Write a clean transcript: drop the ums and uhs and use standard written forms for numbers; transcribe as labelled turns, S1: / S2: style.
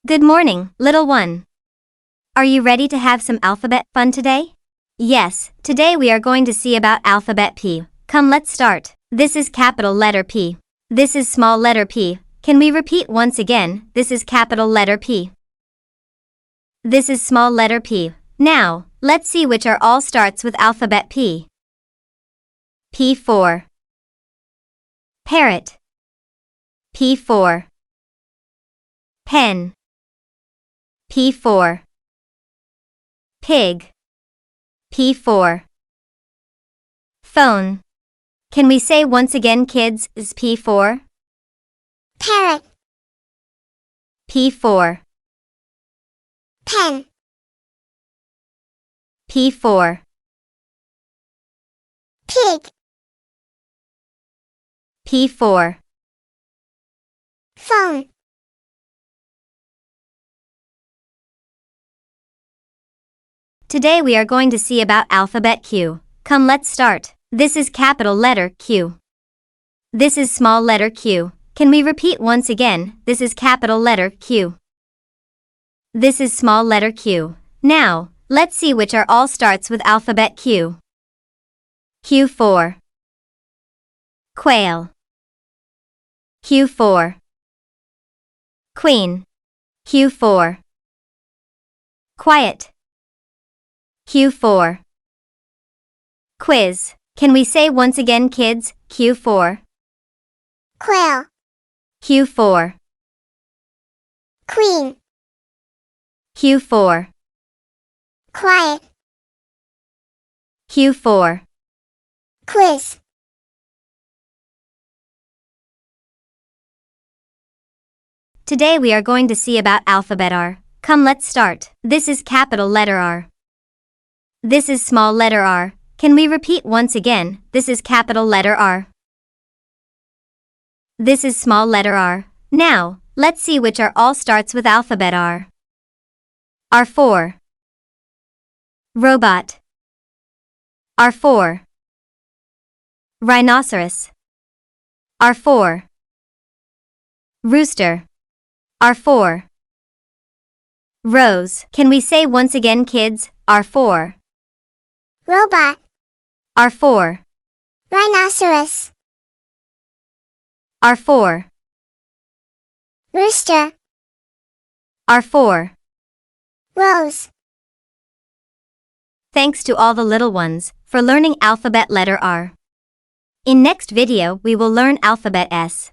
S1: Good morning, little one. Are you ready to have some alphabet fun today? Yes, today we are going to see about alphabet P. Come, let's start. This is capital letter P. This is small letter p. Can we repeat once again? This is capital letter P. This is small letter p. Now, let's see which are all starts with alphabet P. P4. Parrot. P4. Pen. P4. Pig. P4. Phone. Can we say once again, kids, is P4?
S2: Parrot.
S1: P4.
S2: Pen.
S1: P4.
S2: Pig.
S1: P4.
S2: Phone.
S1: Today we are going to see about alphabet Q. Come, let's start. This is capital letter Q. This is small letter q. Can we repeat once again? This is capital letter Q. This is small letter q. Now, let's see which are all starts with alphabet Q. Q4. Quail. Q4. Queen. Q4. Quiet. Q4. Quiz. Can we say once again, kids? Q4.
S2: Quail.
S1: Q4.
S2: Queen.
S1: Q4.
S2: Quiet.
S1: Q4.
S2: Quiz.
S1: Today we are going to see about alphabet R. Come, let's start. This is capital letter R. This is small letter r. Can we repeat once again? This is capital letter R. This is small letter r. Now, let's see which are all starts with alphabet R. R4. Robot. R4. Rhinoceros. R4. Rooster. R4. Rose. Can we say once again, kids? R4.
S2: Robot.
S1: R4.
S2: Rhinoceros.
S1: R4.
S2: Rooster.
S1: R4.
S2: Rose.
S1: Thanks to all the little ones for learning alphabet letter R. In next video we will learn alphabet S.